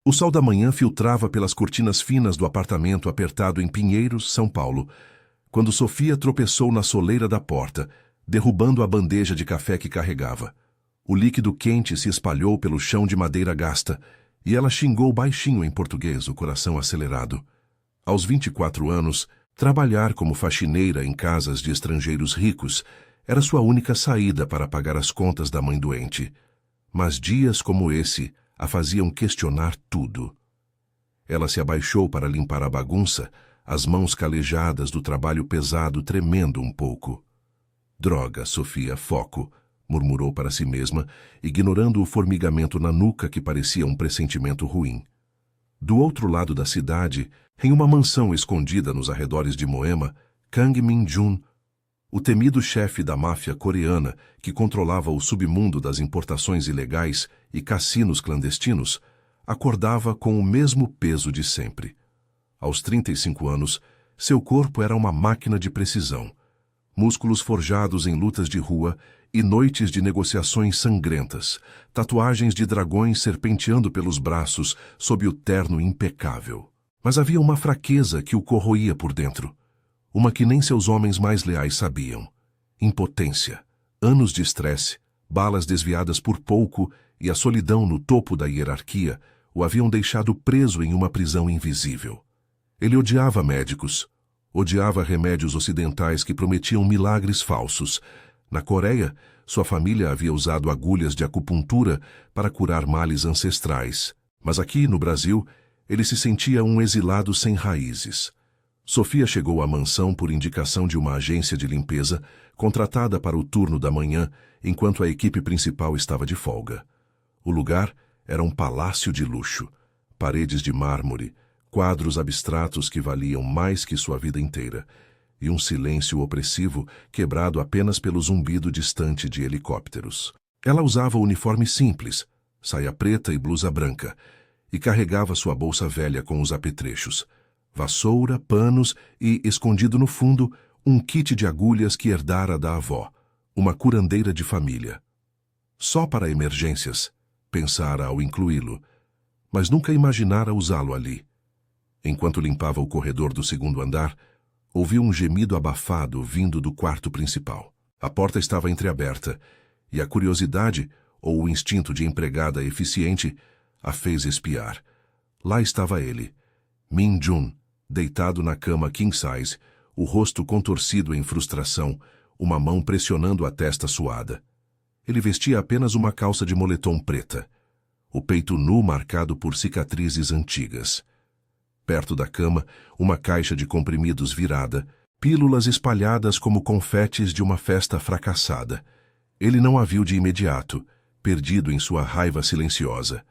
O sol da manhã filtrava pelas cortinas finas do apartamento apertado em Pinheiros, São Paulo, quando Sofia tropeçou na soleira da porta, derrubando a bandeja de café que carregava. O líquido quente se espalhou pelo chão de madeira gasta, e ela xingou baixinho em português, o coração acelerado. Aos 24 anos, trabalhar como faxineira em casas de estrangeiros ricos era sua única saída para pagar as contas da mãe doente. Mas dias como esse a faziam questionar tudo. Ela se abaixou para limpar a bagunça, as mãos calejadas do trabalho pesado tremendo um pouco. Droga, Sofia, foco, murmurou para si mesma, ignorando o formigamento na nuca que parecia um pressentimento ruim. Do outro lado da cidade, em uma mansão escondida nos arredores de Moema, Kang Min-jun, o temido chefe da máfia coreana que controlava o submundo das importações ilegais e cassinos clandestinos, acordava com o mesmo peso de sempre. Aos 35 anos, seu corpo era uma máquina de precisão. Músculos forjados em lutas de rua e noites de negociações sangrentas, tatuagens de dragões serpenteando pelos braços sob o terno impecável. Mas havia uma fraqueza que o corroía por dentro. Uma que nem seus homens mais leais sabiam. Impotência, anos de estresse, balas desviadas por pouco e a solidão no topo da hierarquia o haviam deixado preso em uma prisão invisível. Ele odiava médicos, odiava remédios ocidentais que prometiam milagres falsos. Na Coreia, sua família havia usado agulhas de acupuntura para curar males ancestrais. Mas aqui, no Brasil, ele se sentia um exilado sem raízes. Sofia chegou à mansão por indicação de uma agência de limpeza, contratada para o turno da manhã, enquanto a equipe principal estava de folga. O lugar era um palácio de luxo, paredes de mármore, quadros abstratos que valiam mais que sua vida inteira, e um silêncio opressivo quebrado apenas pelo zumbido distante de helicópteros. Ela usava uniforme simples, saia preta e blusa branca, e carregava sua bolsa velha com os apetrechos. Vassoura, panos e, escondido no fundo, um kit de agulhas que herdara da avó, uma curandeira de família. Só para emergências, pensara ao incluí-lo, mas nunca imaginara usá-lo ali. Enquanto limpava o corredor do segundo andar, ouviu um gemido abafado vindo do quarto principal. A porta estava entreaberta, e a curiosidade, ou o instinto de empregada eficiente, a fez espiar. Lá estava ele, Min-jun, deitado na cama king size, o rosto contorcido em frustração, uma mão pressionando a testa suada. Ele vestia apenas uma calça de moletom preta, o peito nu marcado por cicatrizes antigas. Perto da cama, uma caixa de comprimidos virada, pílulas espalhadas como confetes de uma festa fracassada. Ele não a viu de imediato, perdido em sua raiva silenciosa.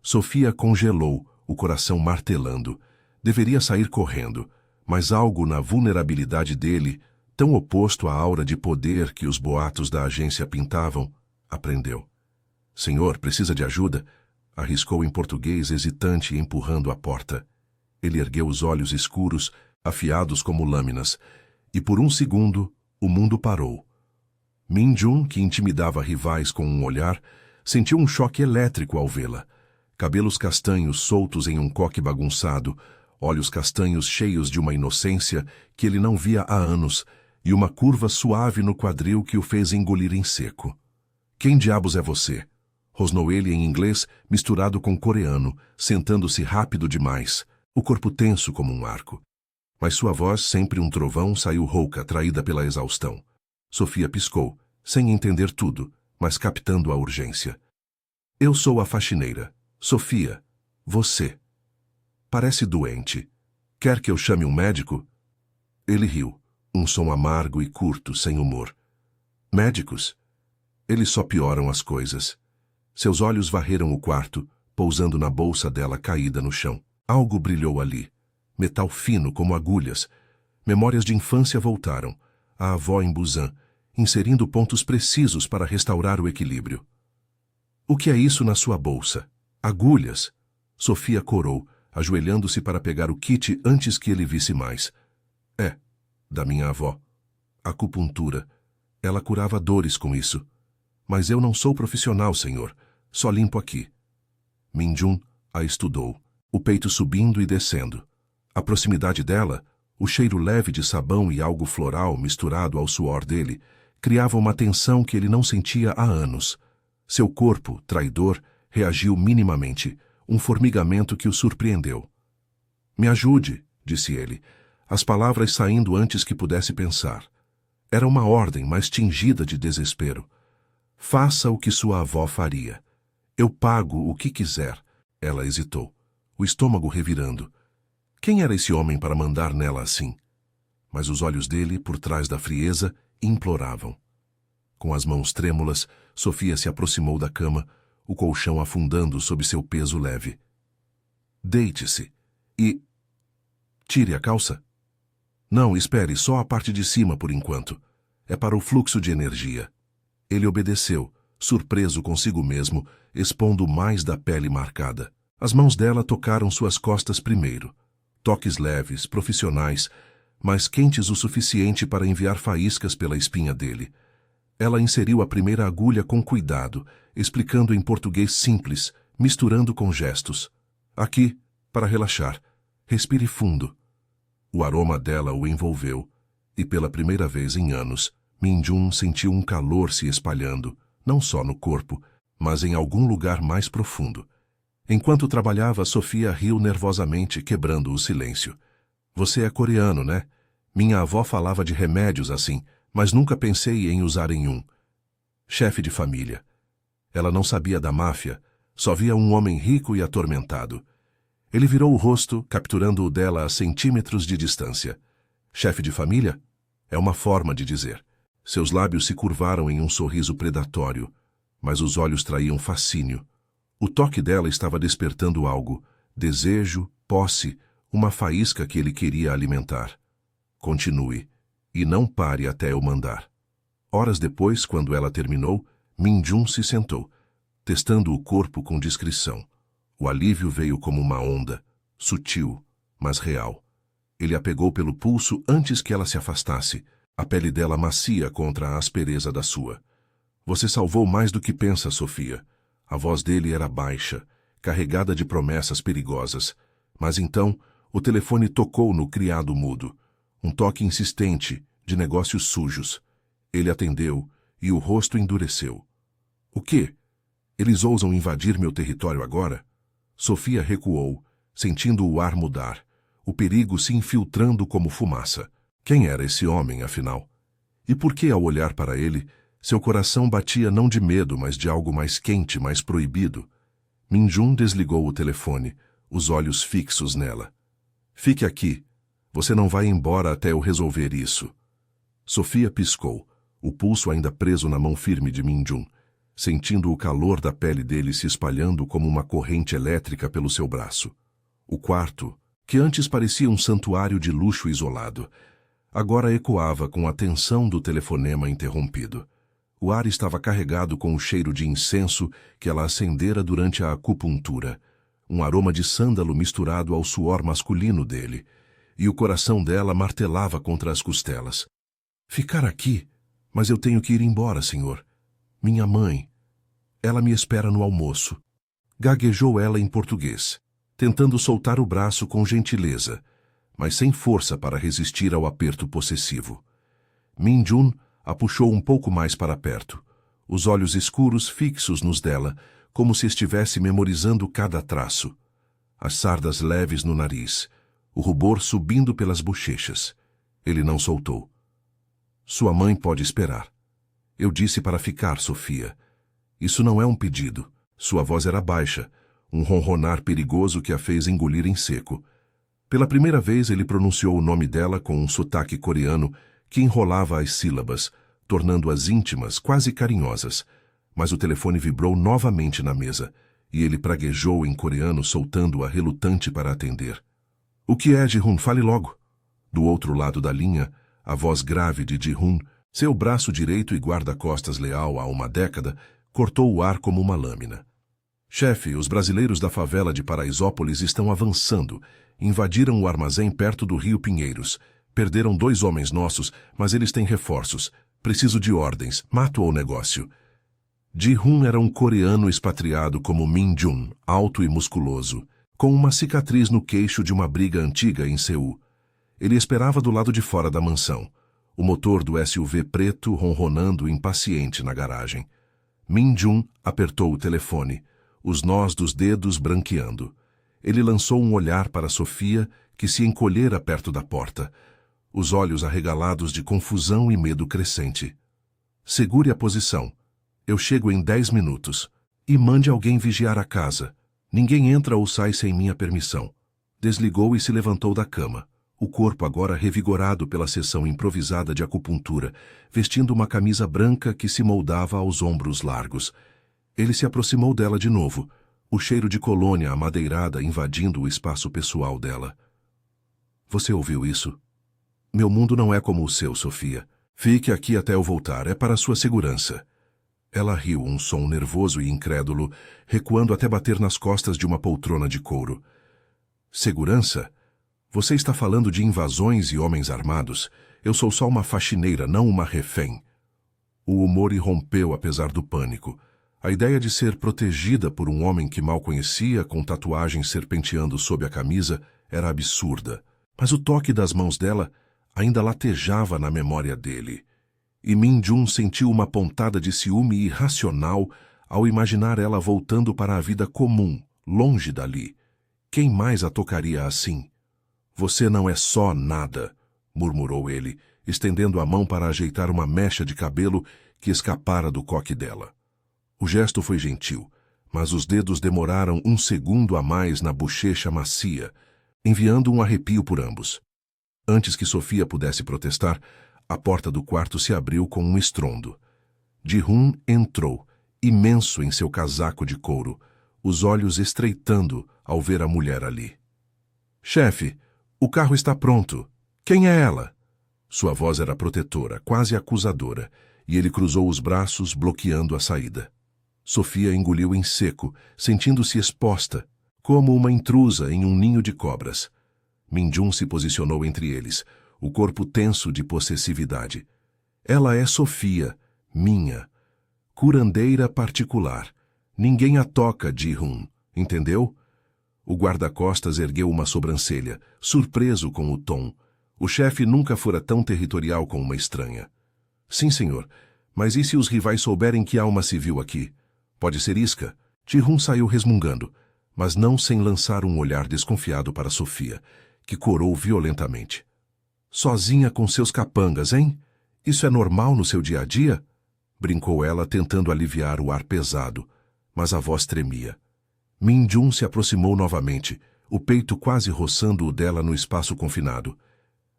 Sofia congelou, o coração martelando. Deveria sair correndo, mas algo na vulnerabilidade dele, tão oposto à aura de poder que os boatos da agência pintavam, aprendeu. "Senhor, precisa de ajuda?" arriscou em português hesitante, empurrando a porta. Ele ergueu os olhos escuros, afiados como lâminas, e por um segundo o mundo parou. Min-jun, que intimidava rivais com um olhar, sentiu um choque elétrico ao vê-la. Cabelos castanhos soltos em um coque bagunçado, olhos castanhos cheios de uma inocência que ele não via há anos, e uma curva suave no quadril que o fez engolir em seco. "Quem diabos é você?" rosnou ele em inglês misturado com coreano, sentando-se rápido demais, o corpo tenso como um arco. Mas sua voz, sempre um trovão, saiu rouca, atraída pela exaustão. Sofia piscou, sem entender tudo, mas captando a urgência. "Eu sou a faxineira. Sofia. Você. Parece doente. Quer que eu chame um médico?" Ele riu, um som amargo e curto, sem humor. "Médicos? Eles só pioram as coisas." Seus olhos varreram o quarto, pousando na bolsa dela caída no chão. Algo brilhou ali. Metal fino como agulhas. Memórias de infância voltaram. A avó em Busan, inserindo pontos precisos para restaurar o equilíbrio. "O que é isso na sua bolsa?" "Agulhas." Sofia corou, ajoelhando-se para pegar o kit antes que ele visse mais. "É, da minha avó. Acupuntura. Ela curava dores com isso. Mas eu não sou profissional, senhor. Só limpo aqui." Min-jun a estudou, o peito subindo e descendo. A proximidade dela, o cheiro leve de sabão e algo floral misturado ao suor dele, criava uma tensão que ele não sentia há anos. Seu corpo, traidor, reagiu minimamente, um formigamento que o surpreendeu. "Me ajude", disse ele, as palavras saindo antes que pudesse pensar. Era uma ordem, mas tingida de desespero. "Faça o que sua avó faria. Eu pago o que quiser." Ela hesitou, o estômago revirando. Quem era esse homem para mandar nela assim? Mas os olhos dele, por trás da frieza, imploravam. Com as mãos trêmulas, Sofia se aproximou da cama, o colchão afundando sob seu peso leve. "Deite-se e... tire a calça." "Não, espere, só a parte de cima por enquanto. É para o fluxo de energia." Ele obedeceu, surpreso consigo mesmo, expondo mais da pele marcada. As mãos dela tocaram suas costas primeiro. Toques leves, profissionais, mas quentes o suficiente para enviar faíscas pela espinha dele. Ela inseriu a primeira agulha com cuidado, explicando em português simples, misturando com gestos. "Aqui, para relaxar. Respire fundo." O aroma dela o envolveu, e pela primeira vez em anos, Min-jun sentiu um calor se espalhando, não só no corpo, mas em algum lugar mais profundo. Enquanto trabalhava, Sofia riu nervosamente, quebrando o silêncio. "Você é coreano, né? Minha avó falava de remédios assim, mas nunca pensei em usar em um. Chefe de família." Ela não sabia da máfia, só via um homem rico e atormentado. Ele virou o rosto, capturando o dela a centímetros de distância. "Chefe de família?" É uma forma de dizer. Seus lábios se curvaram em um sorriso predatório, mas os olhos traíam fascínio. O toque dela estava despertando algo, desejo, posse, uma faísca que ele queria alimentar. "Continue, e não pare até eu mandar." Horas depois, quando ela terminou, Min-jun se sentou, testando o corpo com discrição. O alívio veio como uma onda, sutil, mas real. Ele a pegou pelo pulso antes que ela se afastasse, a pele dela macia contra a aspereza da sua. "Você salvou mais do que pensa, Sofia." A voz dele era baixa, carregada de promessas perigosas. Mas então, o telefone tocou no criado mudo. Um toque insistente, de negócios sujos. Ele atendeu, e o rosto endureceu. "O quê? Eles ousam invadir meu território agora?" Sofia recuou, sentindo o ar mudar, o perigo se infiltrando como fumaça. Quem era esse homem, afinal? E por que, ao olhar para ele, seu coração batia não de medo, mas de algo mais quente, mais proibido? Min-jun desligou o telefone, os olhos fixos nela. "Fique aqui. Você não vai embora até eu resolver isso." Sofia piscou, o pulso ainda preso na mão firme de Min-jun, sentindo o calor da pele dele se espalhando como uma corrente elétrica pelo seu braço. O quarto, que antes parecia um santuário de luxo isolado, agora ecoava com a tensão do telefonema interrompido. O ar estava carregado com o cheiro de incenso que ela acendera durante a acupuntura, um aroma de sândalo misturado ao suor masculino dele, e o coração dela martelava contra as costelas. "Ficar aqui? Mas eu tenho que ir embora, senhor. Minha mãe. Ela me espera no almoço." Gaguejou ela em português, tentando soltar o braço com gentileza, mas sem força para resistir ao aperto possessivo. Min-jun a puxou um pouco mais para perto, os olhos escuros fixos nos dela, como se estivesse memorizando cada traço. As sardas leves no nariz, o rubor subindo pelas bochechas. Ele não soltou. "Sua mãe pode esperar. Eu disse para ficar, Sofia. Isso não é um pedido." Sua voz era baixa, um ronronar perigoso que a fez engolir em seco. Pela primeira vez ele pronunciou o nome dela com um sotaque coreano que enrolava as sílabas, tornando-as íntimas, quase carinhosas. Mas o telefone vibrou novamente na mesa, e ele praguejou em coreano, soltando-a relutante para atender. "O que é, Ji-hun? Fale logo." Do outro lado da linha, a voz grave de Ji-hun, seu braço direito e guarda-costas leal há uma década, cortou o ar como uma lâmina. "Chefe, os brasileiros da favela de Paraisópolis estão avançando. Invadiram o armazém perto do rio Pinheiros. Perderam 2 homens nossos, mas eles têm reforços. Preciso de ordens. Mato ou negócio." Ji-hun era um coreano expatriado como Min-jun, alto e musculoso. com uma cicatriz no queixo de uma briga antiga em Seul. Ele esperava do lado de fora da mansão, o motor do SUV preto ronronando impaciente na garagem. Min-jun apertou o telefone, os nós dos dedos branqueando. Ele lançou um olhar para Sofia, que se encolhera perto da porta, os olhos arregalados de confusão e medo crescente. Segure a posição. Eu chego em 10 minutos. E mande alguém vigiar a casa. Ninguém entra ou sai sem minha permissão. Desligou e se levantou da cama, o corpo agora revigorado pela sessão improvisada de acupuntura, vestindo uma camisa branca que se moldava aos ombros largos. Ele se aproximou dela de novo, o cheiro de colônia amadeirada invadindo o espaço pessoal dela. Você ouviu isso? Meu mundo não é como o seu, Sofia. Fique aqui até eu voltar, é para sua segurança. Ela riu, um som nervoso e incrédulo, recuando até bater nas costas de uma poltrona de couro. Segurança? Você está falando de invasões e homens armados. Eu sou só uma faxineira, não uma refém. O humor irrompeu apesar do pânico. A ideia de ser protegida por um homem que mal conhecia, com tatuagens serpenteando sob a camisa, era absurda. Mas o toque das mãos dela ainda latejava na memória dele. E Min-jun sentiu uma pontada de ciúme irracional ao imaginar ela voltando para a vida comum, longe dali. Quem mais a tocaria assim? Você não é só nada, murmurou ele, estendendo a mão para ajeitar uma mecha de cabelo que escapara do coque dela. O gesto foi gentil, mas os dedos demoraram um segundo a mais na bochecha macia, enviando um arrepio por ambos. Antes que Sofia pudesse protestar, a porta do quarto se abriu com um estrondo. Ji-hun entrou, imenso em seu casaco de couro, os olhos estreitando ao ver a mulher ali. Chefe, o carro está pronto. Quem é ela? Sua voz era protetora, quase acusadora, e ele cruzou os braços, bloqueando a saída. Sofia engoliu em seco, sentindo-se exposta, como uma intrusa em um ninho de cobras. Min-jun se posicionou entre eles, o corpo tenso de possessividade. Ela é Sofia, minha. Curandeira particular. Ninguém a toca, Ji-hun, entendeu? O guarda-costas ergueu uma sobrancelha, surpreso com o tom. O chefe nunca fora tão territorial com uma estranha. Sim, senhor, mas e se os rivais souberem que há uma civil aqui? Pode ser isca? Ji-hun saiu resmungando, mas não sem lançar um olhar desconfiado para Sofia, que corou violentamente. Sozinha com seus capangas, hein? Isso é normal no seu dia a dia? Brincou ela, tentando aliviar o ar pesado, mas a voz tremia. Min-jun se aproximou novamente, o peito quase roçando o dela no espaço confinado.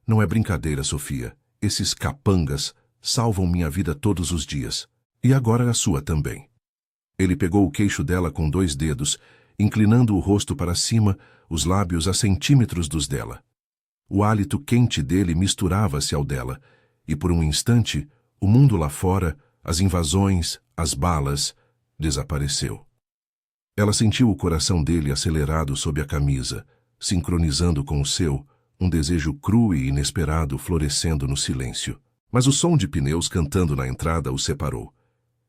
Não é brincadeira, Sofia. Esses capangas salvam minha vida todos os dias. E agora a sua também. Ele pegou o queixo dela com 2 dedos, inclinando o rosto para cima, os lábios a centímetros dos dela. O hálito quente dele misturava-se ao dela, e por um instante, o mundo lá fora, as invasões, as balas, desapareceu. Ela sentiu o coração dele acelerado sob a camisa, sincronizando com o seu, um desejo cru e inesperado florescendo no silêncio. Mas o som de pneus cantando na entrada o separou.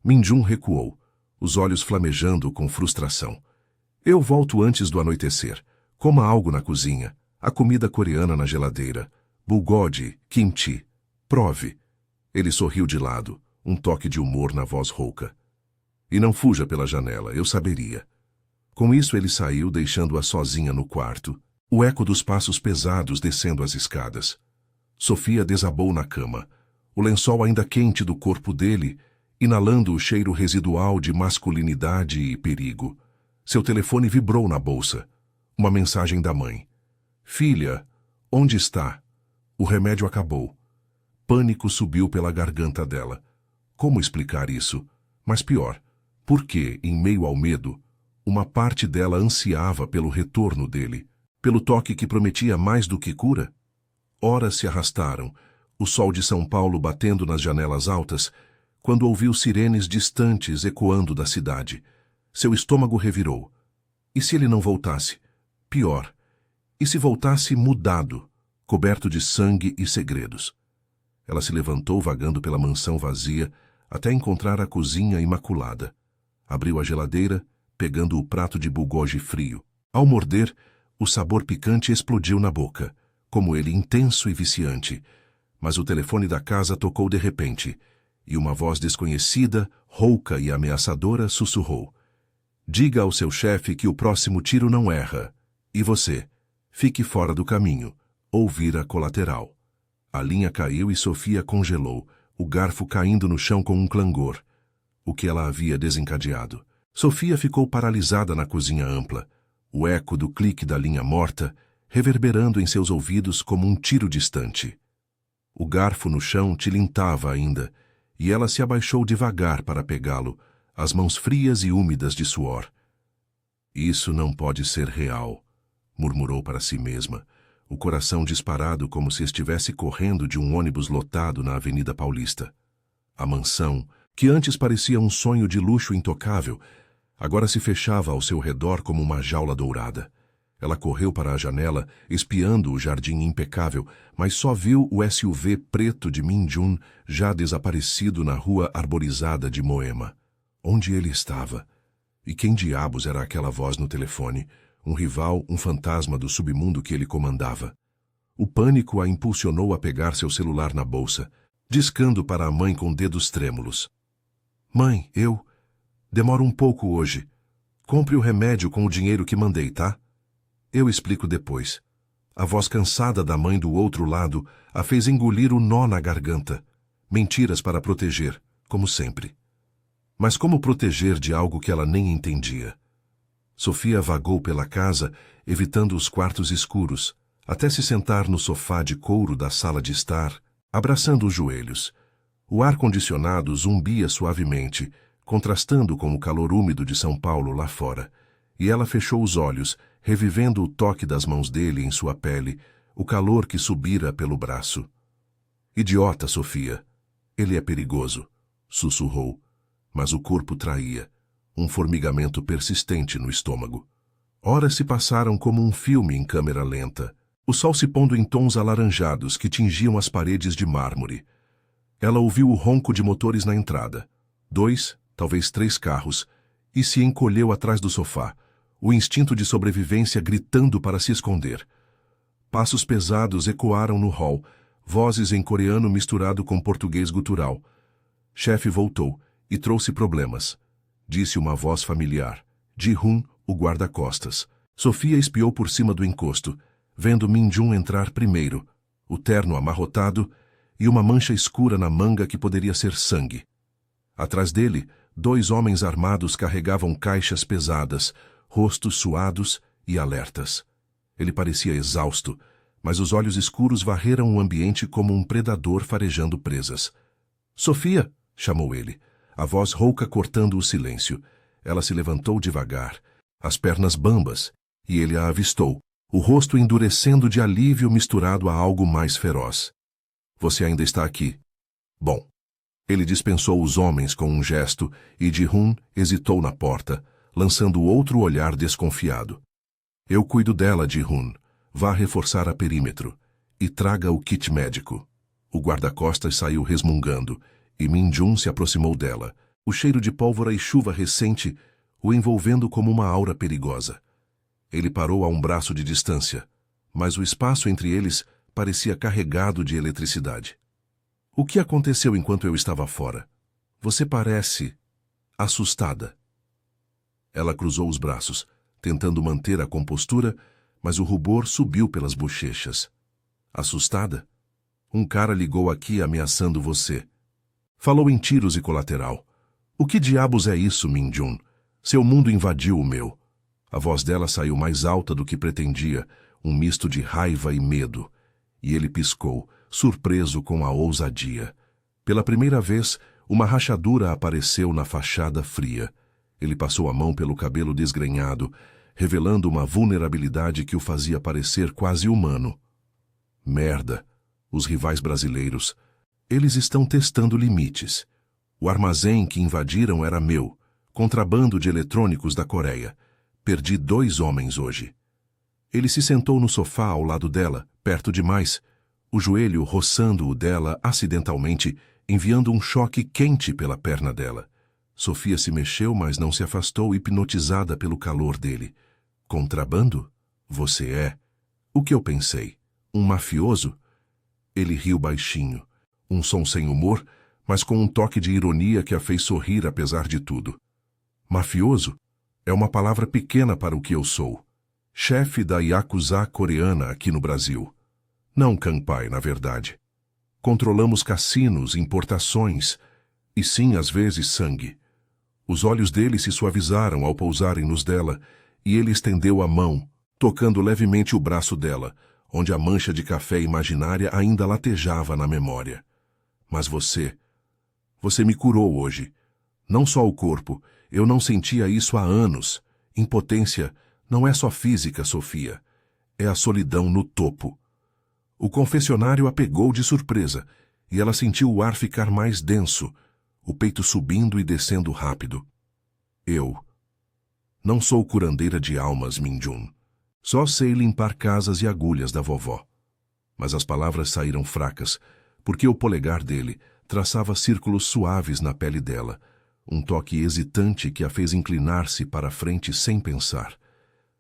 Min-jun recuou, os olhos flamejando com frustração. Eu volto antes do anoitecer. Coma algo na cozinha, a comida coreana na geladeira, bulgogi, kimchi. Prove. Ele sorriu de lado, um toque de humor na voz rouca. E não fuja pela janela, eu saberia. Com isso ele saiu, deixando-a sozinha no quarto, o eco dos passos pesados descendo as escadas. Sofia desabou na cama, o lençol ainda quente do corpo dele, inalando o cheiro residual de masculinidade e perigo. Seu telefone vibrou na bolsa. Uma mensagem da mãe. Filha, onde está? O remédio acabou. Pânico subiu pela garganta dela. Como explicar isso? Mas pior, por que, em meio ao medo, uma parte dela ansiava pelo retorno dele, pelo toque que prometia mais do que cura? Horas se arrastaram, o sol de São Paulo batendo nas janelas altas, quando ouviu sirenes distantes ecoando da cidade. Seu estômago revirou. E se ele não voltasse? Pior. E se voltasse mudado, coberto de sangue e segredos? Ela se levantou vagando pela mansão vazia até encontrar a cozinha imaculada. Abriu a geladeira, pegando o prato de bulgogi frio. Ao morder, o sabor picante explodiu na boca, como ele intenso e viciante. Mas o telefone da casa tocou de repente, e uma voz desconhecida, rouca e ameaçadora sussurrou: "Diga ao seu chefe que o próximo tiro não erra. E você, fique fora do caminho, ou vira colateral." A linha caiu e Sofia congelou, o garfo caindo no chão com um clangor, o que ela havia desencadeado. Sofia ficou paralisada na cozinha ampla, o eco do clique da linha morta reverberando em seus ouvidos como um tiro distante. O garfo no chão tilintava ainda, e ela se abaixou devagar para pegá-lo, as mãos frias e úmidas de suor. "Isso não pode ser real", murmurou para si mesma, o coração disparado como se estivesse correndo de um ônibus lotado na Avenida Paulista. A mansão, que antes parecia um sonho de luxo intocável, agora se fechava ao seu redor como uma jaula dourada. Ela correu para a janela, espiando o jardim impecável, mas só viu o SUV preto de Min Jun já desaparecido na rua arborizada de Moema. Onde ele estava? E quem diabos era aquela voz no telefone? Um rival, um fantasma do submundo que ele comandava. O pânico a impulsionou a pegar seu celular na bolsa, discando para a mãe com dedos trêmulos. "Mãe, demoro um pouco hoje. Compre o remédio com o dinheiro que mandei, tá? Eu explico depois." A voz cansada da mãe do outro lado a fez engolir o nó na garganta. Mentiras para proteger, como sempre. Mas como proteger de algo que ela nem entendia? Sofia vagou pela casa, evitando os quartos escuros, até se sentar no sofá de couro da sala de estar, abraçando os joelhos. O ar-condicionado zumbia suavemente, contrastando com o calor úmido de São Paulo lá fora, e ela fechou os olhos, revivendo o toque das mãos dele em sua pele, o calor que subira pelo braço. "Idiota, Sofia. Ele é perigoso", sussurrou, mas o corpo traía, um formigamento persistente no estômago. Horas se passaram como um filme em câmera lenta, o sol se pondo em tons alaranjados que tingiam as paredes de mármore. Ela ouviu o ronco de motores na entrada. 2, talvez 3 carros, e se encolheu atrás do sofá, o instinto de sobrevivência gritando para se esconder. Passos pesados ecoaram no hall, vozes em coreano misturado com português gutural. "Chefe voltou e trouxe problemas", disse uma voz familiar. Ji-hun, o guarda-costas. Sofia espiou por cima do encosto, vendo Min Jun entrar primeiro, o terno amarrotado e uma mancha escura na manga que poderia ser sangue. Atrás dele, 2 homens armados carregavam caixas pesadas, rostos suados e alertas. Ele parecia exausto, mas os olhos escuros varreram o ambiente como um predador farejando presas. "Sofia!" chamou ele, a voz rouca cortando o silêncio. Ela se levantou devagar, as pernas bambas, e ele a avistou, o rosto endurecendo de alívio misturado a algo mais feroz. "Você ainda está aqui. Bom." Ele dispensou os homens com um gesto e Ji-hun hesitou na porta, lançando outro olhar desconfiado. "Eu cuido dela, Ji-hun. Vá reforçar a perímetro. E traga o kit médico." O guarda-costas saiu resmungando, e Min Jun se aproximou dela, o cheiro de pólvora e chuva recente o envolvendo como uma aura perigosa. Ele parou a um braço de distância, mas o espaço entre eles parecia carregado de eletricidade. "O que aconteceu enquanto eu estava fora? Você parece assustada." Ela cruzou os braços, tentando manter a compostura, mas o rubor subiu pelas bochechas. "Assustada? Um cara ligou aqui ameaçando você. Falou em tiros e colateral. O que diabos é isso, Min Jun? Seu mundo invadiu o meu." A voz dela saiu mais alta do que pretendia, um misto de raiva e medo, e ele piscou, surpreso com a ousadia. Pela primeira vez, uma rachadura apareceu na fachada fria. Ele passou a mão pelo cabelo desgrenhado, revelando uma vulnerabilidade que o fazia parecer quase humano. "Merda, os rivais brasileiros. Eles estão testando limites. O armazém que invadiram era meu, contrabando de eletrônicos da Coreia. Perdi 2 homens hoje." Ele se sentou no sofá ao lado dela, perto demais, o joelho roçando o dela acidentalmente, enviando um choque quente pela perna dela. Sofia se mexeu, mas não se afastou, hipnotizada pelo calor dele. Contrabando? Você é? O que eu pensei? Um mafioso? Ele riu baixinho, um som sem humor, mas com um toque de ironia que a fez sorrir apesar de tudo. Mafioso? É uma palavra pequena para o que eu sou. Chefe da Yakuza coreana aqui no Brasil. Não Kanpai, na verdade. Controlamos cassinos, importações, e sim, às vezes, sangue. Os olhos dele se suavizaram ao pousarem nos dela, e ele estendeu a mão, tocando levemente o braço dela, onde a mancha de café imaginária ainda latejava na memória. Mas você me curou hoje. Não só o corpo, eu não sentia isso há anos. Impotência não é só física, Sofia. É a solidão no topo. O confessionário a pegou de surpresa, e ela sentiu o ar ficar mais denso, o peito subindo e descendo rápido. Eu não sou curandeira de almas, Minjun. Só sei limpar casas e agulhas da vovó. Mas as palavras saíram fracas, porque o polegar dele traçava círculos suaves na pele dela, um toque hesitante que a fez inclinar-se para a frente sem pensar.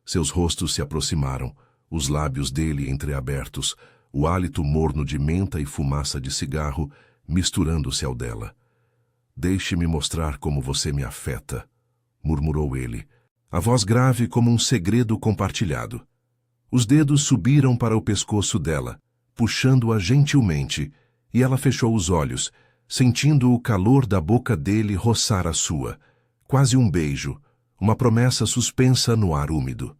Seus rostos se aproximaram, os lábios dele entreabertos, o hálito morno de menta e fumaça de cigarro misturando-se ao dela. Deixe-me mostrar como você me afeta, murmurou ele, a voz grave como um segredo compartilhado. Os dedos subiram para o pescoço dela, puxando-a gentilmente, e ela fechou os olhos, sentindo o calor da boca dele roçar a sua, quase um beijo, uma promessa suspensa no ar úmido.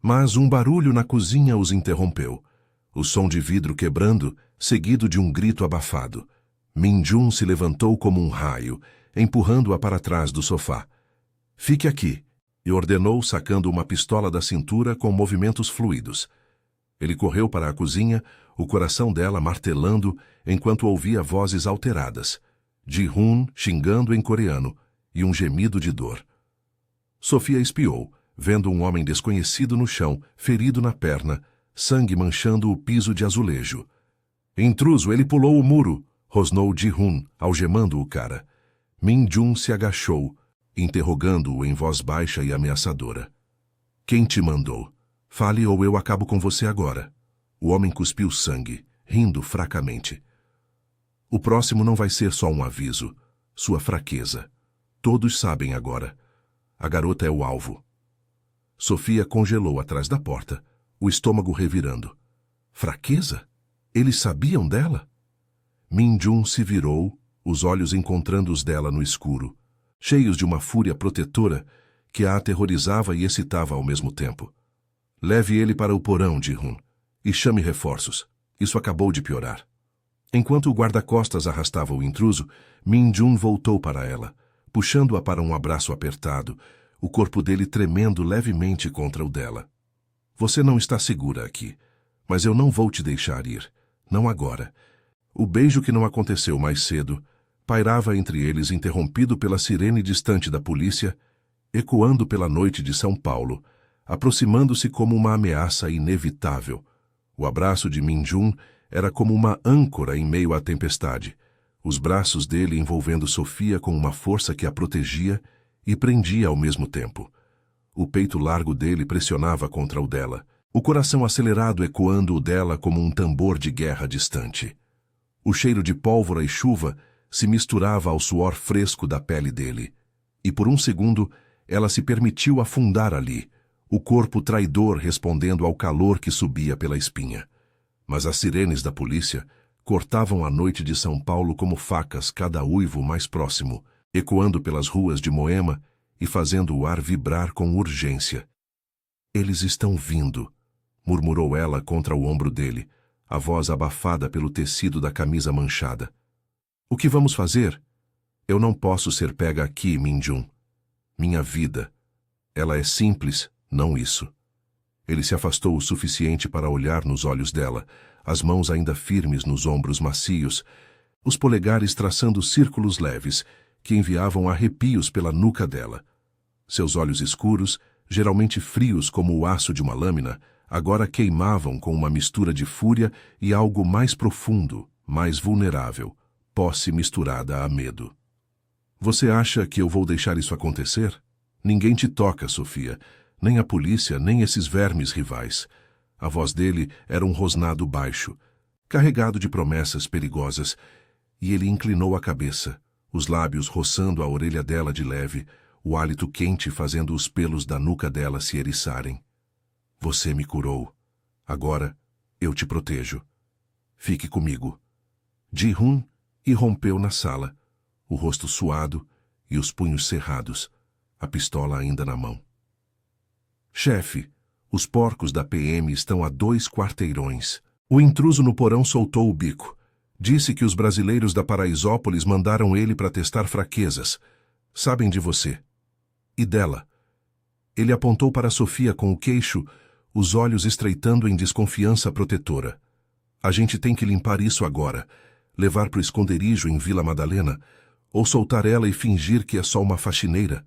Mas um barulho na cozinha os interrompeu, o som de vidro quebrando, seguido de um grito abafado. Minjun se levantou como um raio, empurrando-a para trás do sofá. Fique aqui, e ordenou sacando uma pistola da cintura com movimentos fluidos. Ele correu para a cozinha, o coração dela martelando enquanto ouvia vozes alteradas. Ji-hun xingando em coreano e um gemido de dor. Sofia espiou, vendo um homem desconhecido no chão, ferido na perna, sangue manchando o piso de azulejo. Intruso, ele pulou o muro, rosnou Ji-hun, algemando o cara. Minjun se agachou, interrogando-o em voz baixa e ameaçadora. Quem te mandou? Fale ou eu acabo com você agora. O homem cuspiu sangue, rindo fracamente. O próximo não vai ser só um aviso. Sua fraqueza. Todos sabem agora. A garota é o alvo. Sofia congelou atrás da porta, o estômago revirando. Fraqueza? Eles sabiam dela? Minjun se virou, os olhos encontrando os dela no escuro, cheios de uma fúria protetora que a aterrorizava e excitava ao mesmo tempo. Leve ele para o porão, Ji-hun, e chame reforços. Isso acabou de piorar. Enquanto o guarda-costas arrastava o intruso, Minjun voltou para ela, puxando-a para um abraço apertado, o corpo dele tremendo levemente contra o dela. Você não está segura aqui, mas eu não vou te deixar ir. Não agora. O beijo que não aconteceu mais cedo pairava entre eles interrompido pela sirene distante da polícia, ecoando pela noite de São Paulo, aproximando-se como uma ameaça inevitável. O abraço de Minjun era como uma âncora em meio à tempestade, os braços dele envolvendo Sofia com uma força que a protegia e prendia ao mesmo tempo. O peito largo dele pressionava contra o dela, o coração acelerado ecoando o dela como um tambor de guerra distante. O cheiro de pólvora e chuva se misturava ao suor fresco da pele dele, e por um segundo ela se permitiu afundar ali, o corpo traidor respondendo ao calor que subia pela espinha. Mas as sirenes da polícia cortavam a noite de São Paulo como facas cada uivo mais próximo, ecoando pelas ruas de Moema e fazendo o ar vibrar com urgência. Eles estão vindo, murmurou ela contra o ombro dele, a voz abafada pelo tecido da camisa manchada. O que vamos fazer? Eu não posso ser pega aqui, Minjun. Minha vida. Ela é simples, não isso. Ele se afastou o suficiente para olhar nos olhos dela, as mãos ainda firmes nos ombros macios, os polegares traçando círculos leves que enviavam arrepios pela nuca dela. Seus olhos escuros, geralmente frios como o aço de uma lâmina, agora queimavam com uma mistura de fúria e algo mais profundo, mais vulnerável, posse misturada a medo. Você acha que eu vou deixar isso acontecer? Ninguém te toca, Sofia. nem a polícia, nem esses vermes rivais. A voz dele era um rosnado baixo, carregado de promessas perigosas, e ele inclinou a cabeça, os lábios roçando a orelha dela de leve, o hálito quente fazendo os pelos da nuca dela se eriçarem. Você me curou. Agora eu te protejo. Fique comigo. Ji-hun irrompeu na sala, o rosto suado e os punhos cerrados, a pistola ainda na mão. Chefe, os porcos da PM estão a 2 quarteirões. O intruso no porão soltou o bico. Disse que os brasileiros da Paraisópolis mandaram ele para testar fraquezas. Sabem de você. E dela. Ele apontou para Sofia com o queixo, os olhos estreitando em desconfiança protetora. A gente tem que limpar isso agora, levar para o esconderijo em Vila Madalena, ou soltar ela e fingir que é só uma faxineira.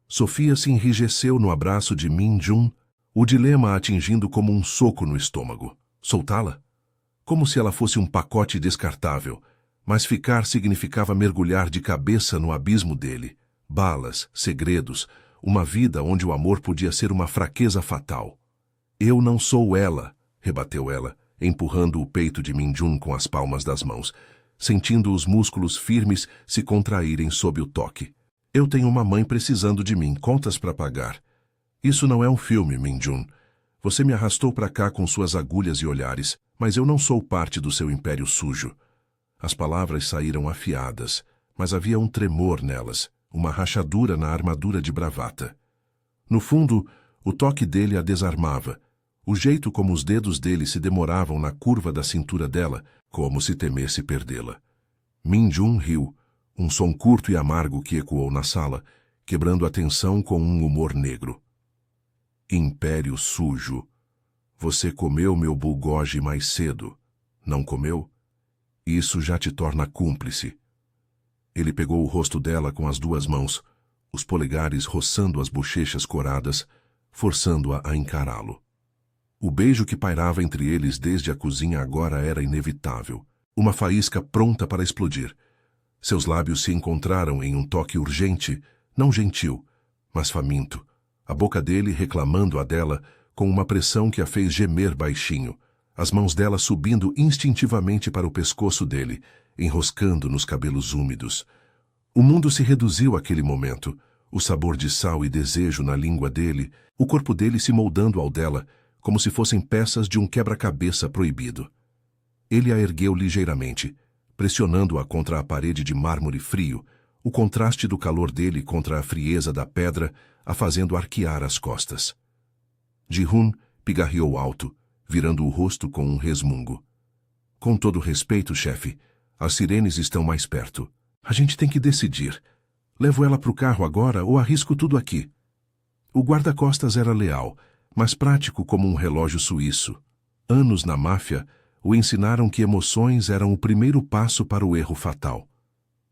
Sofia se enrijeceu no abraço de Min-jun, o dilema a atingindo como um soco no estômago. Soltá-la? Como se ela fosse um pacote descartável, mas ficar significava mergulhar de cabeça no abismo dele. Balas, segredos, uma vida onde o amor podia ser uma fraqueza fatal. Eu não sou ela, rebateu ela, empurrando o peito de Min-jun com as palmas das mãos, sentindo os músculos firmes se contraírem sob o toque. Eu tenho uma mãe precisando de mim, contas para pagar. Isso não é um filme, Min-jun. Você me arrastou para cá com suas agulhas e olhares, mas eu não sou parte do seu império sujo. As palavras saíram afiadas, mas havia um tremor nelas, uma rachadura na armadura de bravata. No fundo, o toque dele a desarmava, o jeito como os dedos dele se demoravam na curva da cintura dela, como se temesse perdê-la. Min-jun riu, um som curto e amargo que ecoou na sala, quebrando a tensão com um humor negro. Império sujo. Você comeu meu bulgogi mais cedo. Não comeu? Isso já te torna cúmplice. Ele pegou o rosto dela com as 2 mãos, os polegares roçando as bochechas coradas, forçando-a a encará-lo. O beijo que pairava entre eles desde a cozinha agora era inevitável, uma faísca pronta para explodir. Seus lábios se encontraram em um toque urgente, não gentil, mas faminto, a boca dele reclamando a dela com uma pressão que a fez gemer baixinho, as mãos dela subindo instintivamente para o pescoço dele, enroscando nos cabelos úmidos. O mundo se reduziu àquele momento, o sabor de sal e desejo na língua dele, o corpo dele se moldando ao dela, como se fossem peças de um quebra-cabeça proibido. Ele a ergueu ligeiramente, pressionando-a contra a parede de mármore frio, o contraste do calor dele contra a frieza da pedra a fazendo arquear as costas. Ji-hun pigarreou alto, virando o rosto com um resmungo. Com todo respeito, chefe, as sirenes estão mais perto. A gente tem que decidir. Levo ela para o carro agora ou arrisco tudo aqui? O guarda-costas era leal, mas prático como um relógio suíço. Anos na máfia o ensinaram que emoções eram o primeiro passo para o erro fatal.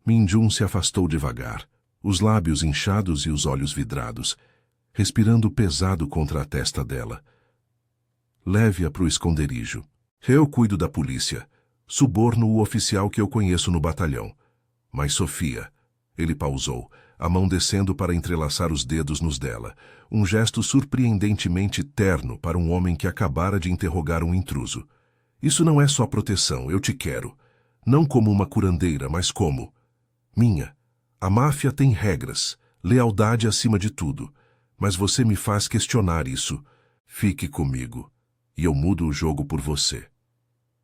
Min-jun se afastou devagar, os lábios inchados e os olhos vidrados, respirando pesado contra a testa dela. Leve-a para o esconderijo. Eu cuido da polícia. Suborno o oficial que eu conheço no batalhão. Mas Sofia... Ele pausou, a mão descendo para entrelaçar os dedos nos dela, um gesto surpreendentemente terno para um homem que acabara de interrogar um intruso. Isso não é só proteção, eu te quero. Não como uma curandeira, mas como... Minha. A máfia tem regras, lealdade acima de tudo. Mas você me faz questionar isso. Fique comigo, e eu mudo o jogo por você.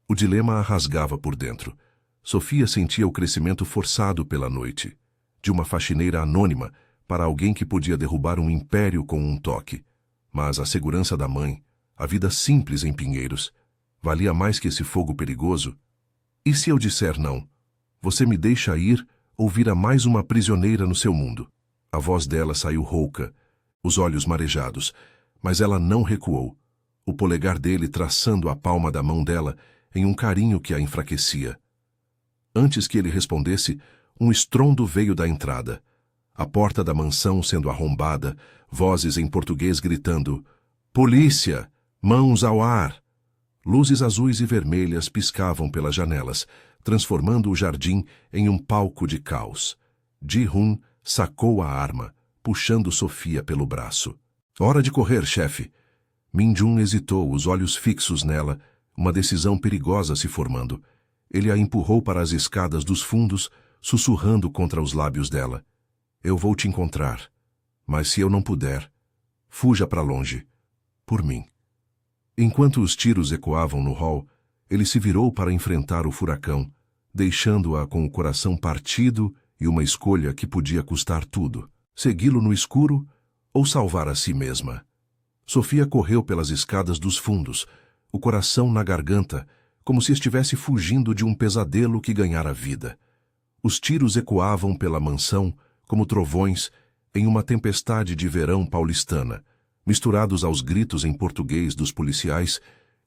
O dilema a rasgava por dentro. Sofia sentia o crescimento forçado pela noite, de uma faxineira anônima para alguém que podia derrubar um império com um toque. Mas a segurança da mãe, a vida simples em Pinheiros, valia mais que esse fogo perigoso? E se eu disser não? Você me deixa ir ou vira mais uma prisioneira no seu mundo? A voz dela saiu rouca, os olhos marejados, mas ela não recuou, o polegar dele traçando a palma da mão dela em um carinho que a enfraquecia. Antes que ele respondesse, um estrondo veio da entrada. A porta da mansão sendo arrombada, vozes em português gritando: "Polícia! Mãos ao ar!" Luzes azuis e vermelhas piscavam pelas janelas, transformando o jardim em um palco de caos. Ji-hun sacou a arma, puxando Sofia pelo braço. Hora de correr, chefe. Min-jun hesitou, os olhos fixos nela, uma decisão perigosa se formando. Ele a empurrou para as escadas dos fundos, sussurrando contra os lábios dela. Eu vou te encontrar. Mas se eu não puder, fuja para longe. Por mim. Enquanto os tiros ecoavam no hall, ele se virou para enfrentar o furacão, deixando-a com o coração partido e uma escolha que podia custar tudo: segui-lo no escuro ou salvar a si mesma. Sofia correu pelas escadas dos fundos, o coração na garganta, como se estivesse fugindo de um pesadelo que ganhara vida. Os tiros ecoavam pela mansão como trovões em uma tempestade de verão paulistana, misturados aos gritos em português dos policiais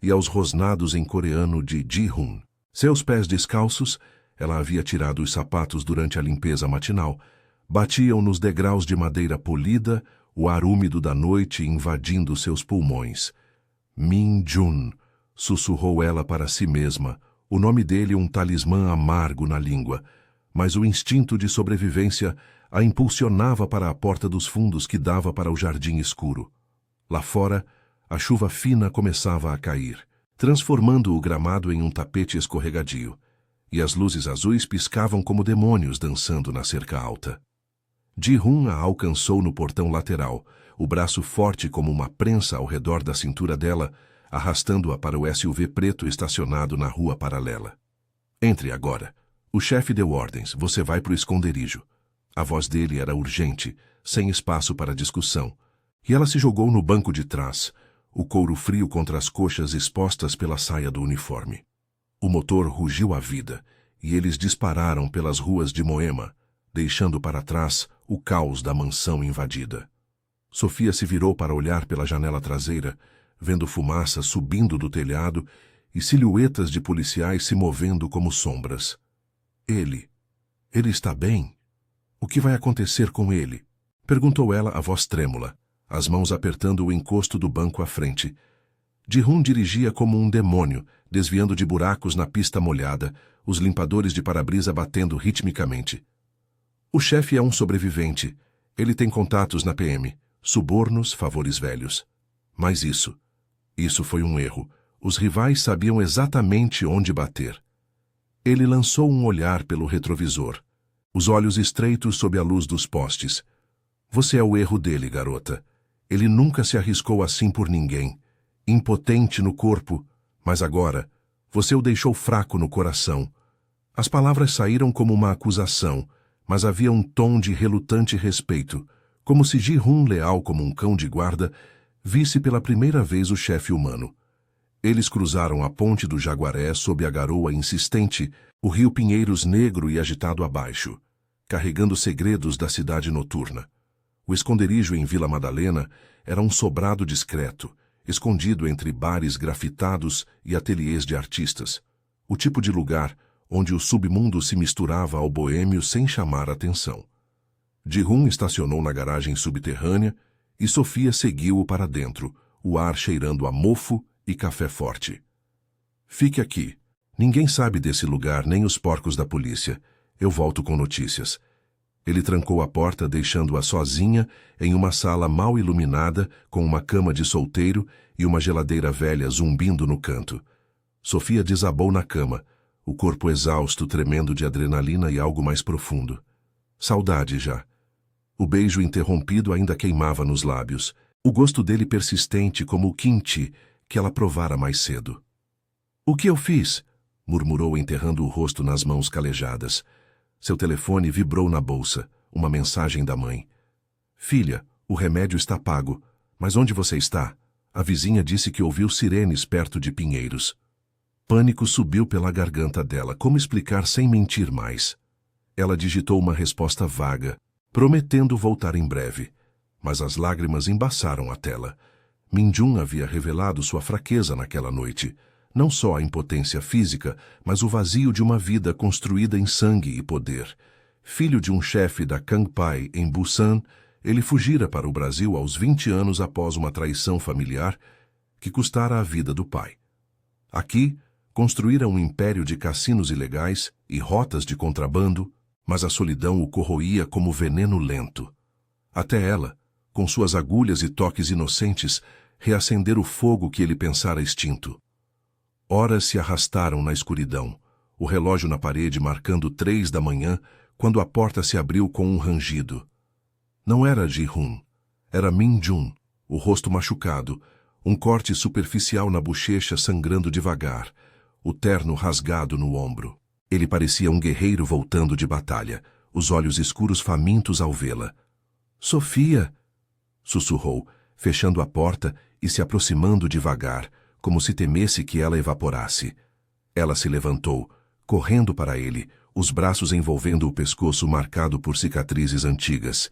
e aos rosnados em coreano de Ji-hun. Seus pés descalços, ela havia tirado os sapatos durante a limpeza matinal, batiam nos degraus de madeira polida, o ar úmido da noite invadindo seus pulmões. Min-jun, sussurrou ela para si mesma, o nome dele um talismã amargo na língua, mas o instinto de sobrevivência a impulsionava para a porta dos fundos que dava para o jardim escuro. Lá fora, a chuva fina começava a cair, transformando o gramado em um tapete escorregadio, e as luzes azuis piscavam como demônios dançando na cerca alta. Ji-hun a alcançou no portão lateral, o braço forte como uma prensa ao redor da cintura dela, arrastando-a para o SUV preto estacionado na rua paralela. Entre agora. O chefe deu ordens, você vai para o esconderijo. A voz dele era urgente, sem espaço para discussão, e ela se jogou no banco de trás, o couro frio contra as coxas expostas pela saia do uniforme. O motor rugiu a vida, e eles dispararam pelas ruas de Moema, deixando para trás o caos da mansão invadida. Sofia se virou para olhar pela janela traseira, vendo fumaça subindo do telhado e silhuetas de policiais se movendo como sombras. Ele está bem? O que vai acontecer com ele? Perguntou ela, a voz trêmula, as mãos apertando o encosto do banco à frente. Ji-hun dirigia como um demônio, desviando de buracos na pista molhada, os limpadores de para-brisa batendo ritmicamente. O chefe é um sobrevivente. Ele tem contatos na PM, subornos, favores velhos. Mas isso foi um erro. Os rivais sabiam exatamente onde bater. Ele lançou um olhar pelo retrovisor, os olhos estreitos sob a luz dos postes. Você é o erro dele, garota. Ele nunca se arriscou assim por ninguém. Impotente no corpo, mas agora, você o deixou fraco no coração. As palavras saíram como uma acusação, mas havia um tom de relutante respeito, como se Ji-hun, leal como um cão de guarda, visse pela primeira vez o chefe humano. Eles cruzaram a ponte do Jaguaré sob a garoa insistente, o rio Pinheiros negro e agitado abaixo, carregando segredos da cidade noturna. O esconderijo em Vila Madalena era um sobrado discreto, escondido entre bares grafitados e ateliês de artistas, o tipo de lugar onde o submundo se misturava ao boêmio sem chamar atenção. Ji-hun estacionou na garagem subterrânea e Sofia seguiu-o para dentro, o ar cheirando a mofo e café forte. Fique aqui. Ninguém sabe desse lugar, nem os porcos da polícia. Eu volto com notícias. Ele trancou a porta, deixando-a sozinha em uma sala mal iluminada, com uma cama de solteiro e uma geladeira velha zumbindo no canto. Sofia desabou na cama, o corpo exausto, tremendo de adrenalina e algo mais profundo. Saudade já. O beijo interrompido ainda queimava nos lábios, o gosto dele persistente como o kimchi que ela provara mais cedo. O que eu fiz? Murmurou, enterrando o rosto nas mãos calejadas. Seu telefone vibrou na bolsa, uma mensagem da mãe. Filha, o remédio está pago, mas onde você está? A vizinha disse que ouviu sirenes perto de Pinheiros. Pânico subiu pela garganta dela. Como explicar sem mentir mais? Ela digitou uma resposta vaga, prometendo voltar em breve, mas as lágrimas embaçaram a tela. Min-jun havia revelado sua fraqueza naquela noite, não só a impotência física, mas o vazio de uma vida construída em sangue e poder. Filho de um chefe da Kangpai em Busan, ele fugira para o Brasil aos 20 anos após uma traição familiar que custara a vida do pai. Aqui, construíra um império de cassinos ilegais e rotas de contrabando, mas a solidão o corroía como veneno lento. Até ela, com suas agulhas e toques inocentes, reacender o fogo que ele pensara extinto. Horas se arrastaram na escuridão, o relógio na parede marcando 3 da manhã, quando a porta se abriu com um rangido. Não era Ji-hun, era Min-jun, o rosto machucado, um corte superficial na bochecha sangrando devagar, o terno rasgado no ombro. Ele parecia um guerreiro voltando de batalha, os olhos escuros famintos ao vê-la. "Sofia!" sussurrou, fechando a porta e se aproximando devagar, como se temesse que ela evaporasse. Ela se levantou, correndo para ele, os braços envolvendo o pescoço marcado por cicatrizes antigas.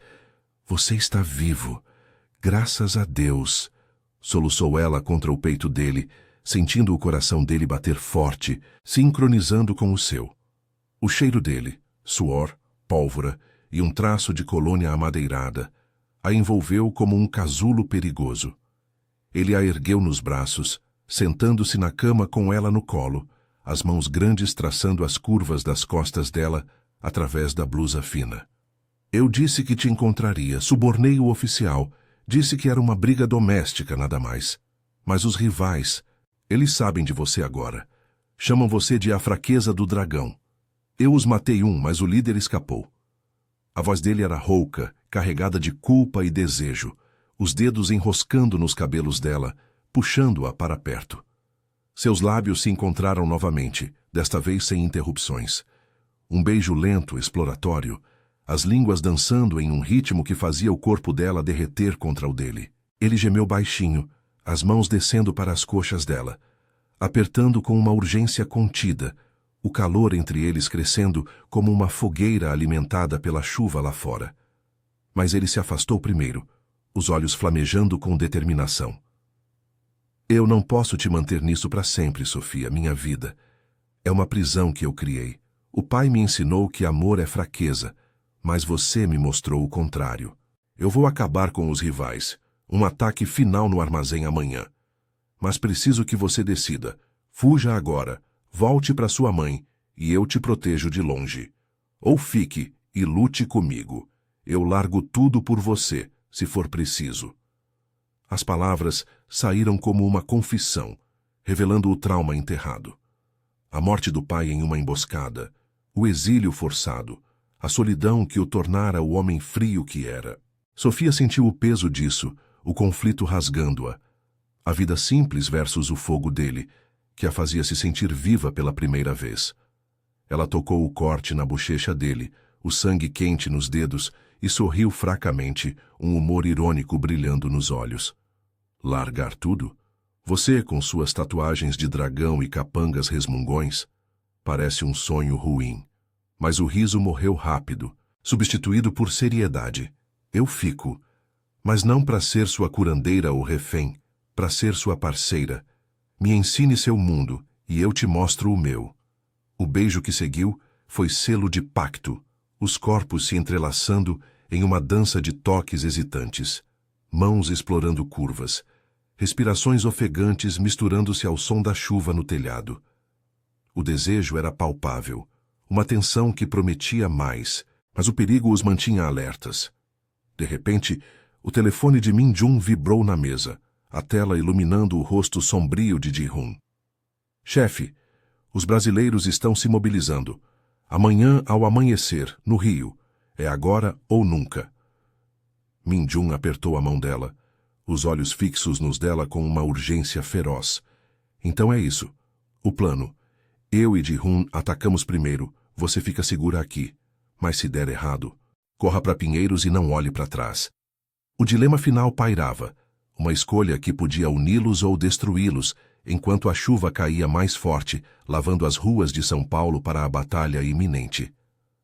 "Você está vivo! Graças a Deus!" soluçou ela contra o peito dele, sentindo o coração dele bater forte, sincronizando com o seu. O cheiro dele, suor, pólvora e um traço de colônia amadeirada, a envolveu como um casulo perigoso. Ele a ergueu nos braços, sentando-se na cama com ela no colo, as mãos grandes traçando as curvas das costas dela através da blusa fina. "Eu disse que te encontraria, subornei o oficial, disse que era uma briga doméstica, nada mais. Mas os rivais, eles sabem de você agora. Chamam você de a fraqueza do dragão. Eu os matei mas o líder escapou." A voz dele era rouca, carregada de culpa e desejo, os dedos enroscando nos cabelos dela, puxando-a para perto. Seus lábios se encontraram novamente, desta vez sem interrupções. Um beijo lento, exploratório, as línguas dançando em um ritmo que fazia o corpo dela derreter contra o dele. Ele gemeu baixinho, as mãos descendo para as coxas dela, apertando com uma urgência contida, o calor entre eles crescendo como uma fogueira alimentada pela chuva lá fora. Mas ele se afastou primeiro, os olhos flamejando com determinação. "Eu não posso te manter nisso para sempre, Sofia, minha vida. É uma prisão que eu criei. O pai me ensinou que amor é fraqueza, mas você me mostrou o contrário. Eu vou acabar com os rivais, um ataque final no armazém amanhã. Mas preciso que você decida. Fuja agora, volte para sua mãe, e eu te protejo de longe. Ou fique e lute comigo. Eu largo tudo por você, se for preciso." As palavras saíram como uma confissão, revelando o trauma enterrado. A morte do pai em uma emboscada, o exílio forçado, a solidão que o tornara o homem frio que era. Sofia sentiu o peso disso, o conflito rasgando-a. A vida simples versus o fogo dele, que a fazia se sentir viva pela primeira vez. Ela tocou o corte na bochecha dele, o sangue quente nos dedos, e sorriu fracamente, um humor irônico brilhando nos olhos. "Largar tudo? Você com suas tatuagens de dragão e capangas resmungões? Parece um sonho ruim." Mas o riso morreu rápido, substituído por seriedade. "Eu fico, mas não para ser sua curandeira ou refém, para ser sua parceira. Me ensine seu mundo, e eu te mostro o meu." O beijo que seguiu foi selo de pacto, os corpos se entrelaçando em uma dança de toques hesitantes, mãos explorando curvas, respirações ofegantes misturando-se ao som da chuva no telhado. O desejo era palpável, uma tensão que prometia mais, mas o perigo os mantinha alertas. De repente, o telefone de Min-jun vibrou na mesa, a tela iluminando o rosto sombrio de Ji-hun. "Chefe, os brasileiros estão se mobilizando. Amanhã ao amanhecer, no Rio. É agora ou nunca." Min-jun apertou a mão dela, os olhos fixos nos dela com uma urgência feroz. "Então é isso. O plano. Eu e Ji-hun atacamos primeiro, você fica segura aqui. Mas se der errado, corra para Pinheiros e não olhe para trás." O dilema final pairava, uma escolha que podia uni-los ou destruí-los, enquanto a chuva caía mais forte, lavando as ruas de São Paulo para a batalha iminente.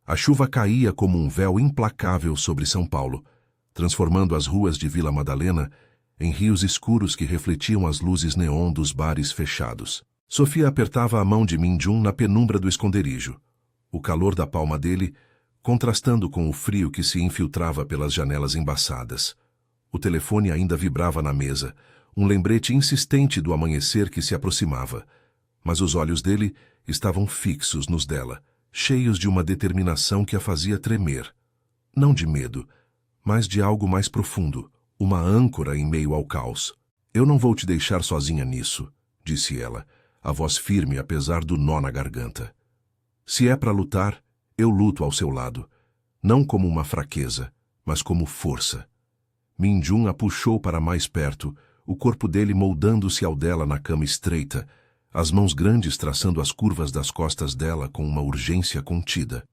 A chuva caía como um véu implacável sobre São Paulo, transformando as ruas de Vila Madalena em rios escuros que refletiam as luzes neon dos bares fechados. Sofia apertava a mão de Min-jun na penumbra do esconderijo, o calor da palma dele contrastando com o frio que se infiltrava pelas janelas embaçadas. O telefone ainda vibrava na mesa, um lembrete insistente do amanhecer que se aproximava, mas os olhos dele estavam fixos nos dela, cheios de uma determinação que a fazia tremer. Não de medo, mas de algo mais profundo, uma âncora em meio ao caos. Eu não vou te deixar sozinha nisso, disse ela, a voz firme apesar do nó na garganta. Se é para lutar, eu luto ao seu lado, não como uma fraqueza, mas como força. Min-jun a puxou para mais perto, o corpo dele moldando-se ao dela na cama estreita, as mãos grandes traçando as curvas das costas dela com uma urgência contida.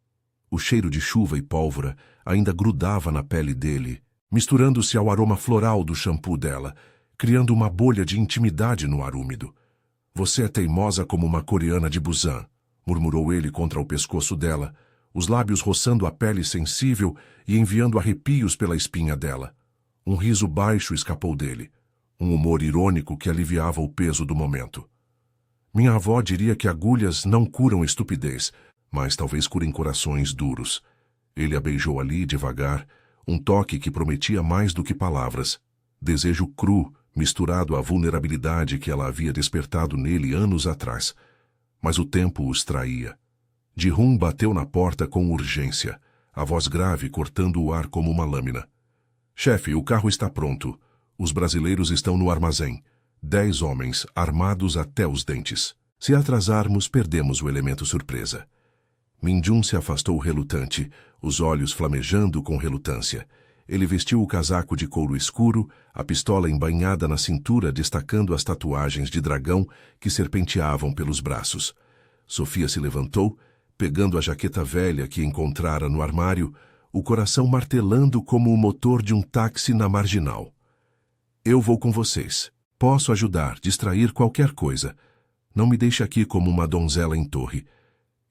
O cheiro de chuva e pólvora ainda grudava na pele dele, misturando-se ao aroma floral do shampoo dela, criando uma bolha de intimidade no ar úmido. Você é teimosa como uma coreana de Busan, murmurou ele contra o pescoço dela, os lábios roçando a pele sensível e enviando arrepios pela espinha dela. Um riso baixo escapou dele, um humor irônico que aliviava o peso do momento. Minha avó diria que agulhas não curam estupidez, mas talvez curem corações duros. Ele a beijou ali devagar, um toque que prometia mais do que palavras. Desejo cru, misturado à vulnerabilidade que ela havia despertado nele anos atrás. Mas o tempo os traía. Ji-hun bateu na porta com urgência, a voz grave cortando o ar como uma lâmina. Chefe, o carro está pronto. Os brasileiros estão no armazém. 10 homens, armados até os dentes. Se atrasarmos, perdemos o elemento surpresa. Min-jun se afastou relutante, os olhos flamejando com relutância. Ele vestiu o casaco de couro escuro, a pistola embainhada na cintura destacando as tatuagens de dragão que serpenteavam pelos braços. Sofia se levantou, pegando a jaqueta velha que encontrara no armário, o coração martelando como o motor de um táxi na marginal. Eu vou com vocês. Posso ajudar, distrair qualquer coisa. Não me deixe aqui como uma donzela em torre.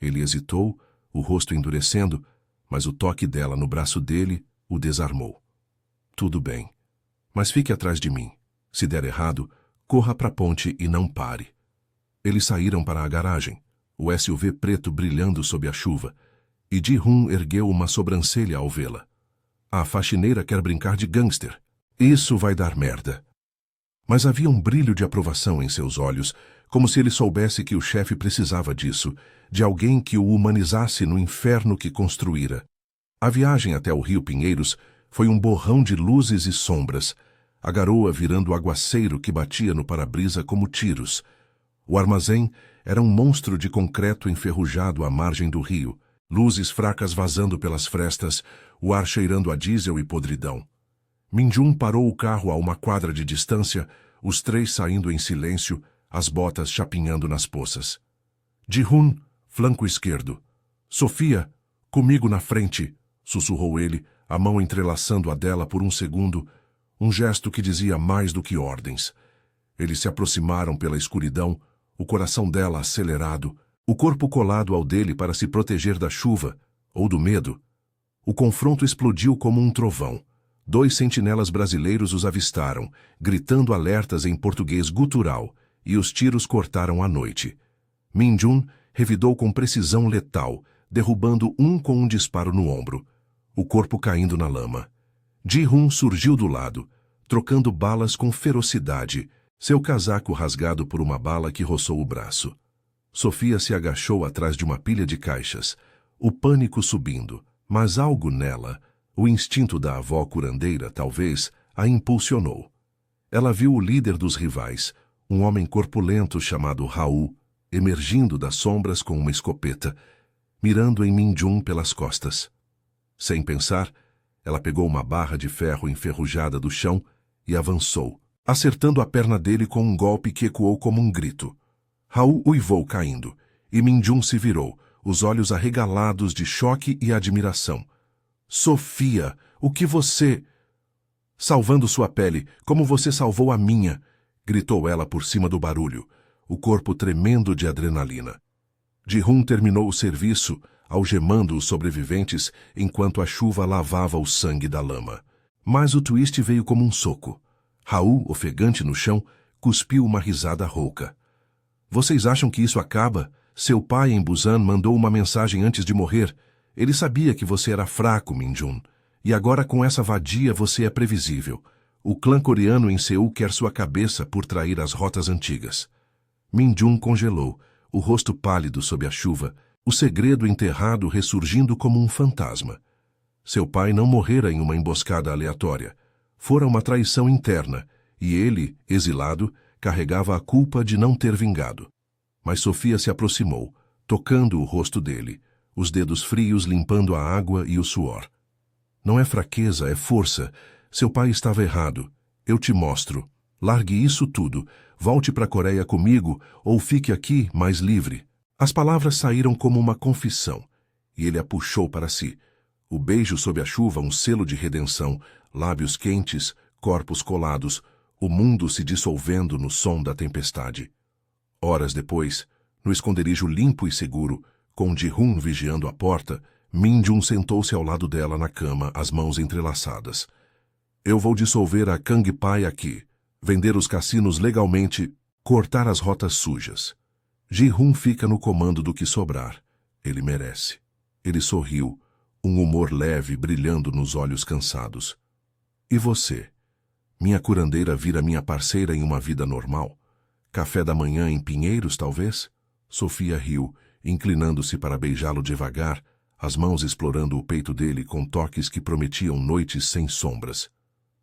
Ele hesitou, o rosto endurecendo, mas o toque dela no braço dele o desarmou. Tudo bem. Mas fique atrás de mim. Se der errado, corra para a ponte e não pare. Eles saíram para a garagem, o SUV preto brilhando sob a chuva, e Ji-hun ergueu uma sobrancelha ao vê-la. A faxineira quer brincar de gangster. Isso vai dar merda. Mas havia um brilho de aprovação em seus olhos, como se ele soubesse que o chefe precisava disso, de alguém que o humanizasse no inferno que construíra. A viagem até o Rio Pinheiros foi um borrão de luzes e sombras, a garoa virando aguaceiro que batia no para-brisa como tiros. O armazém era um monstro de concreto enferrujado à margem do rio, luzes fracas vazando pelas frestas, o ar cheirando a diesel e podridão. Min-jun parou o carro a uma quadra de distância, os 3 saindo em silêncio, as botas chapinhando nas poças. Ji-hun, flanco esquerdo. Sofia, comigo na frente, sussurrou ele, a mão entrelaçando a dela por um segundo, um gesto que dizia mais do que ordens. Eles se aproximaram pela escuridão, o coração dela acelerado, o corpo colado ao dele para se proteger da chuva, ou do medo. O confronto explodiu como um trovão. 2 sentinelas brasileiros os avistaram, gritando alertas em português gutural, e os tiros cortaram a noite. Min-jun revidou com precisão letal, derrubando um com um disparo no ombro, o corpo caindo na lama. Ji-hun surgiu do lado, trocando balas com ferocidade, seu casaco rasgado por uma bala que roçou o braço. Sofia se agachou atrás de uma pilha de caixas, o pânico subindo, mas algo nela, o instinto da avó curandeira, talvez, a impulsionou. Ela viu o líder dos rivais, um homem corpulento chamado Raul, emergindo das sombras com uma escopeta, mirando em Min-jun pelas costas. Sem pensar, ela pegou uma barra de ferro enferrujada do chão e avançou, acertando a perna dele com um golpe que ecoou como um grito. Raul uivou caindo, e Min-jun se virou, os olhos arregalados de choque e admiração. Sofia, o que você... Salvando sua pele, como você salvou a minha, gritou ela por cima do barulho, o corpo tremendo de adrenalina. Ji-hun terminou o serviço, algemando os sobreviventes enquanto a chuva lavava o sangue da lama. Mas o twist veio como um soco. Raul, ofegante no chão, cuspiu uma risada rouca. Vocês acham que isso acaba? Seu pai em Busan mandou uma mensagem antes de morrer. Ele sabia que você era fraco, Min-jun. E agora com essa vadia você é previsível. O clã coreano em Seul quer sua cabeça por trair as rotas antigas. Min-jun congelou, o rosto pálido sob a chuva, o segredo enterrado ressurgindo como um fantasma. Seu pai não morrera em uma emboscada aleatória. Fora uma traição interna, e ele, exilado, carregava a culpa de não ter vingado. Mas Sofia se aproximou, tocando o rosto dele, os dedos frios limpando a água e o suor. Não é fraqueza, é força. Seu pai estava errado. Eu te mostro. Largue isso tudo. Volte para a Coreia comigo ou fique aqui mais livre. As palavras saíram como uma confissão, e ele a puxou para si. O beijo sob a chuva, um selo de redenção, lábios quentes, corpos colados, o mundo se dissolvendo no som da tempestade. Horas depois, no esconderijo limpo e seguro, com Ji-hun vigiando a porta, Min-jun sentou-se ao lado dela na cama, as mãos entrelaçadas. Eu vou dissolver a Kangpai aqui, vender os cassinos legalmente, cortar as rotas sujas. Ji-hun fica no comando do que sobrar. Ele merece. Ele sorriu, um humor leve brilhando nos olhos cansados. E você? Minha curandeira vira minha parceira em uma vida normal? Café da manhã em Pinheiros, talvez? Sofia riu, inclinando-se para beijá-lo devagar, as mãos explorando o peito dele com toques que prometiam noites sem sombras.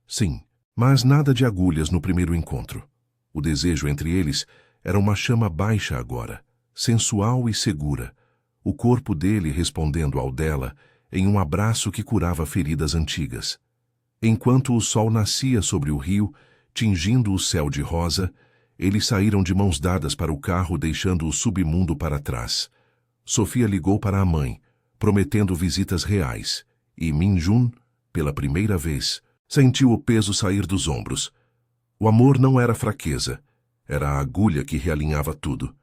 Sim, mas nada de agulhas no primeiro encontro. O desejo entre eles era uma chama baixa agora, sensual e segura, o corpo dele respondendo ao dela em um abraço que curava feridas antigas. Enquanto o sol nascia sobre o rio, tingindo o céu de rosa, eles saíram de mãos dadas para o carro, deixando o submundo para trás. Sofia ligou para a mãe, prometendo visitas reais, e Min-jun, pela primeira vez, sentiu o peso sair dos ombros. O amor não era fraqueza, era a agulha que realinhava tudo.